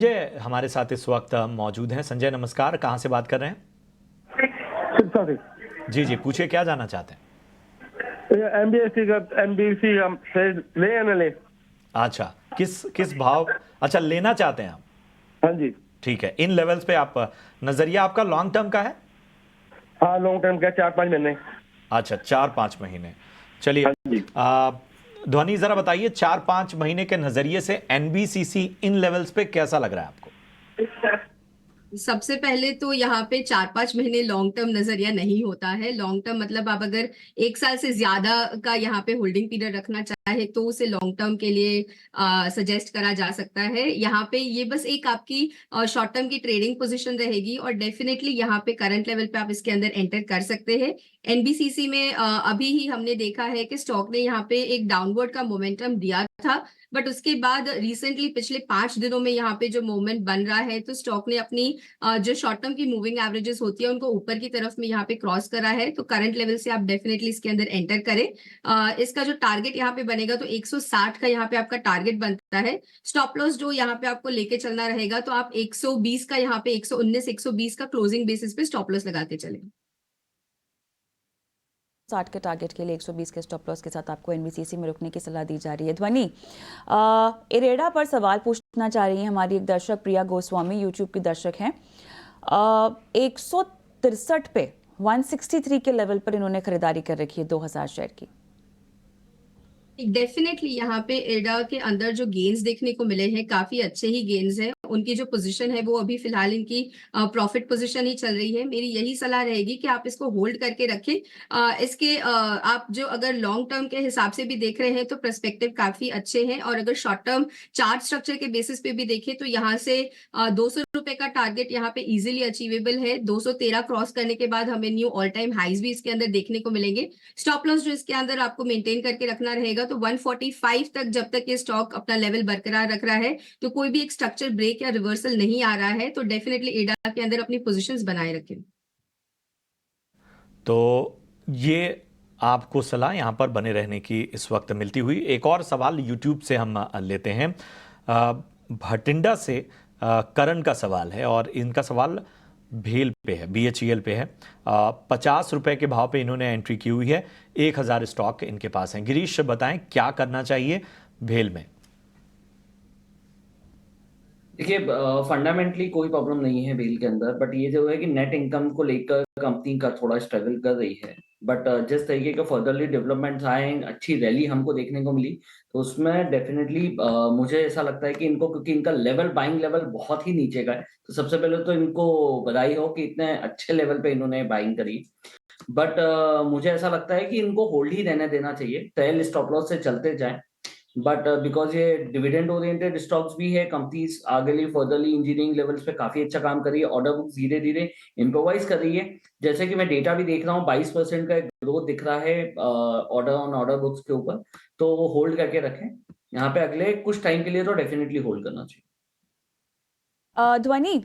संजय हमारे साथ इस वक्त मौजूद हैं। संजय नमस्कार, कहाँ से बात कर रहे हैं? सिरसा से। जी जी, पूछिए क्या जानना चाहते हैं? एमबीसी का से ले या न ले? अच्छा, किस किस भाव? अच्छा, लेना चाहते हैं आप? हाँ जी। ठीक है, इन लेवल्स पे आप नजरिया आपका लॉन्ग टर्म का है? हाँ, लॉन्ग टर्म का 4-5 महीने। अच्छा, 4-5 महीने। चलिए, हाँ जी। ध्वनि जरा बताइए, 4-5 महीने के नजरिए से एनबीसीसी इन लेवल्स पे कैसा लग रहा है आपको? सबसे पहले तो यहाँ पे 4-5 महीने लॉन्ग टर्म नजरिया नहीं होता है। लॉन्ग टर्म मतलब आप अगर 1 साल से ज्यादा का यहाँ पे होल्डिंग पीरियड रखना चाहे तो उसे लॉन्ग टर्म के लिए सजेस्ट करा जा सकता है। यहाँ पे ये बस एक आपकी शॉर्ट टर्म की ट्रेडिंग पोजीशन रहेगी और डेफिनेटली यहाँ पे करंट लेवल पे आप इसके अंदर एंटर कर सकते हैं। एनबीसीसी में अभी ही हमने देखा है कि स्टॉक ने यहाँ पे एक डाउनवर्ड का मोमेंटम दिया था, बट उसके बाद रिसेंटली पिछले 5 दिनों में यहाँ पे जो मूवमेंट बन रहा है तो स्टॉक ने अपनी जो शॉर्ट टर्म की मूविंग एवरेजेस होती है उनको ऊपर की तरफ में यहाँ पे क्रॉस करा है। तो करंट लेवल से आप डेफिनेटली इसके अंदर एंटर करें। इसका जो टारगेट यहाँ पे बनेगा तो 160 का यहाँ पे आपका टारगेट बनता है। स्टॉप लॉस जो यहाँ पे आपको लेके चलना रहेगा तो आप 120 का यहाँ पे 119 120 का क्लोजिंग बेसिस पे स्टॉप लॉस लगा के चले। 60 के टारगेट के लिए 120 के स्टॉप लॉस के साथ आपको एनबीसीसी में रुकने की सलाह दी जा रही है। ध्वनि, इरेडा पर सवाल पूछना चाह रही है हमारी एक दर्शक प्रिया गोस्वामी, यूट्यूब की दर्शक हैं। 163 पे 163 के लेवल पर इन्होंने खरीदारी कर रखी है 2000 शेयर की। डेफिनेटली यहाँ पे एडा के अंदर जो गेन्स देखने को मिले हैं काफी अच्छे ही गेन्स हैं। उनकी जो पोजीशन है वो अभी फिलहाल इनकी प्रॉफिट पोजीशन ही चल रही है। मेरी यही सलाह रहेगी कि आप इसको होल्ड करके रखें। इसके आप जो अगर लॉन्ग टर्म के हिसाब से भी देख रहे हैं तो पर्सपेक्टिव काफी अच्छे हैं और अगर शॉर्ट टर्म चार्ट स्ट्रक्चर के बेसिस पे भी देखें तो यहाँ से 200 रुपए का टारगेट यहाँ पे इजिली अचीवेबल है। 213 क्रॉस करने के बाद हमें न्यू ऑल टाइम हाइज भी इसके अंदर देखने को मिलेंगे। स्टॉप लॉस जो इसके अंदर आपको मेंटेन करके रखना रहेगा तो 145 तक जब तक ये स्टॉक अपना लेवल बरकरार रख रहा है तो कोई भी एक स्ट्रक्चर ब्रेक या रिवर्सल नहीं आ रहा है तो डेफिनेटली एडा के अंदर अपनी पोजीशंस बनाए रखें। तो ये आपको सलाह यहाँ पर बने रहने की इस वक्त मिलती हुई। एक और सवाल यूट्यूब से हम लेते हैं। भटिंडा से करण का सवाल है और इनका सवाल भेल पे है, BHEL पे है। 50 रुपए के भाव पे इन्होंने एंट्री की हुई है। 1000 स्टॉक इनके पास हैं। गिरीश बताएं क्या करना चाहिए भेल में? देखिए, फंडामेंटली कोई प्रॉब्लम नहीं है बेल के अंदर, बट ये जो है कि नेट इनकम को लेकर कंपनी का थोड़ा स्ट्रगल कर रही है। बट जिस तरीके के फर्दरली डेवलपमेंट्स आए, अच्छी रैली हमको देखने को मिली, तो उसमें डेफिनेटली मुझे ऐसा लगता है कि इनको, क्योंकि इनका लेवल, बाइंग लेवल बहुत ही नीचे का है, तो सबसे पहले तो इनको बधाई हो कि इतने अच्छे लेवल पे इन्होंने बाइंग करी। बट मुझे ऐसा लगता है कि इनको होल्ड ही रहने देना चाहिए, ट्रेल स्टॉप लॉस से चलते जाएं। बट बिकॉज ये डिविडेंड ओरिएंटेड स्टॉक्स भी है, कंपनीज आगे लिए फर्दरली इंजीनियरिंग लेवल्स पे काफी अच्छा काम कर रही है, ऑर्डर बुक धीरे धीरे इम्प्रोवाइज कर रही है। जैसे कि मैं डेटा भी देख रहा हूँ, 22% का ग्रोथ दिख रहा है ऑर्डर ऑन ऑर्डर बुक्स के ऊपर, तो वो होल्ड करके रखें यहाँ पे अगले कुछ टाइम के लिए, तो डेफिनेटली होल्ड करना चाहिए। ध्वनि,